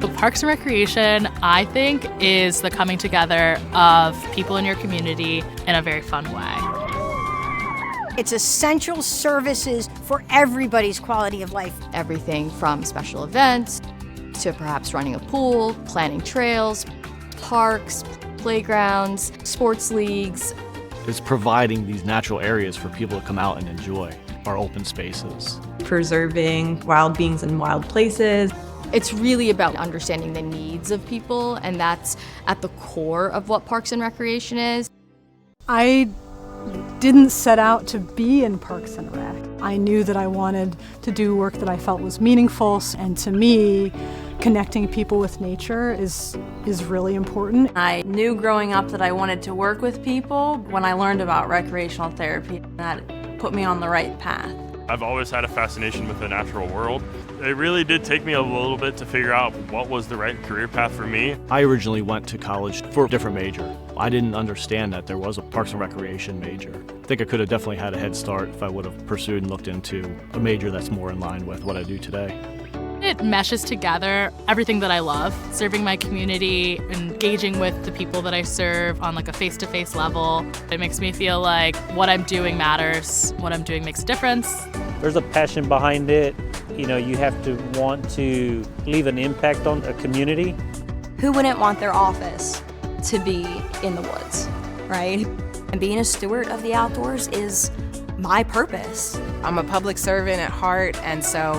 Parks and Recreation, I think, is the coming together of people in your community in a very fun way. It's essential services for everybody's quality of life. Everything from special events to perhaps running a pool, planning trails, parks, playgrounds, sports leagues. It's providing these natural areas for people to come out and enjoy our open spaces. Preserving wild beings in wild places. It's really about understanding the needs of people, and that's at the core of what Parks and Recreation is. I didn't set out to be in Parks and Rec. I knew that I wanted to do work that I felt was meaningful, and to me, connecting people with nature is really important. I knew growing up that I wanted to work with people. When I learned about recreational therapy, that put me on the right path. I've always had a fascination with the natural world. It really did take me a little bit to figure out what was the right career path for me. I originally went to college for a different major. I didn't understand that there was a Parks and Recreation major. I think I could have definitely had a head start if I would have pursued and looked into a major that's more in line with what I do today. It meshes together everything that I love, serving my community, engaging with the people that I serve on like a face-to-face level. It makes me feel like what I'm doing matters, what I'm doing makes a difference. There's a passion behind it. You know, you have to want to leave an impact on a community. Who wouldn't want their office to be in the woods, right? And being a steward of the outdoors is my purpose. I'm a public servant at heart, and so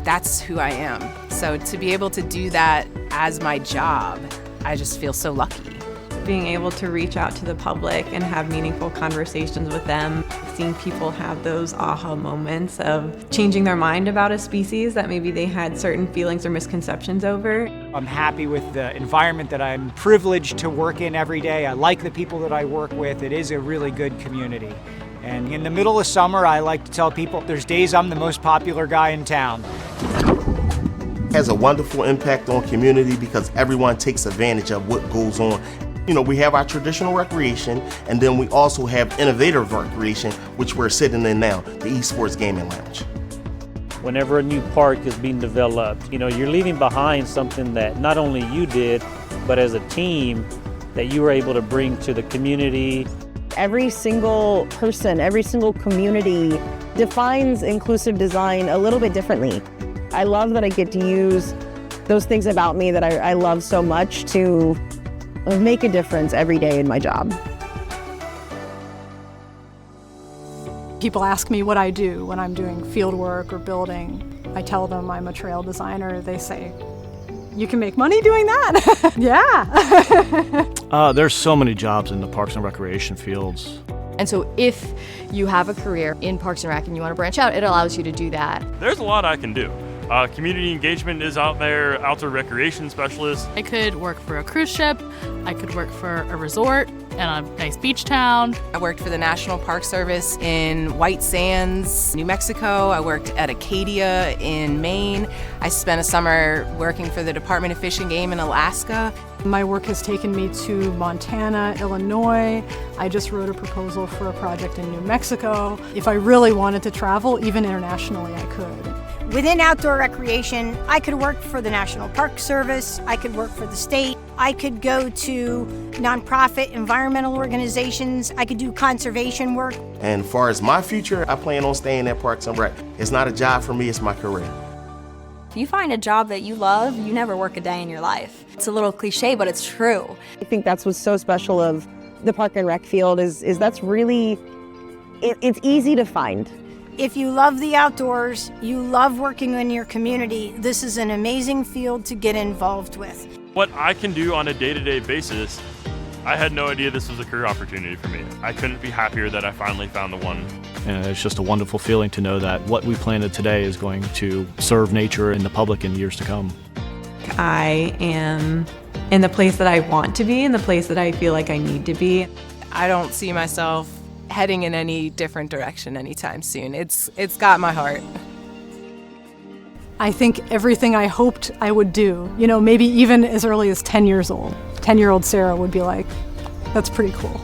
that's who I am. So to be able to do that as my job, I just feel so lucky. Being able to reach out to the public and have meaningful conversations with them, seeing people have those aha moments of changing their mind about a species that maybe they had certain feelings or misconceptions over. I'm happy with the environment that I'm privileged to work in every day. I like the people that I work with. It is a really good community. And in the middle of summer, I like to tell people there's days I'm the most popular guy in town. Has a wonderful impact on community because everyone takes advantage of what goes on. You know, we have our traditional recreation, and then we also have innovative recreation, which we're sitting in now, the Esports Gaming Lounge. Whenever a new park is being developed, you know, you're leaving behind something that not only you did, but as a team that you were able to bring to the community. Every single person, every single community defines inclusive design a little bit differently. I love that I get to use those things about me that I love so much to make a difference every day in my job. People ask me what I do when I'm doing field work or building. I tell them I'm a trail designer. They say, "You can make money doing that?" Yeah. There's so many jobs in the Parks and Recreation fields. And so if you have a career in Parks and Rec and you want to branch out, it allows you to do that. There's a lot I can do. Community engagement is out there, outdoor recreation specialist. I could work for a cruise ship, I could work for a resort in a nice beach town. I worked for the National Park Service in White Sands, New Mexico. I worked at Acadia in Maine. I spent a summer working for the Department of Fish and Game in Alaska. My work has taken me to Montana, Illinois. I just wrote a proposal for a project in New Mexico. If I really wanted to travel, even internationally, I could. Within outdoor recreation, I could work for the National Park Service, I could work for the state, I could go to nonprofit environmental organizations, I could do conservation work. And as far as my future, I plan on staying at Parks and Rec. It's not a job for me, it's my career. If you find a job that you love, you never work a day in your life. It's a little cliche, but it's true. I think that's what's so special of the Park and Rec field is that's really, it's easy to find. If you love the outdoors, you love working in your community, this is an amazing field to get involved with. What I can do on a day-to-day basis, I had no idea this was a career opportunity for me. I couldn't be happier that I finally found the one. And it's just a wonderful feeling to know that what we planted today is going to serve nature and the public in years to come. I am in the place that I want to be, in the place that I feel like I need to be. I don't see myself heading in any different direction anytime soon. It's got my heart. I think everything I hoped I would do, you know, maybe even as early as 10 years old. 10-year-old Sarah would be like, that's pretty cool.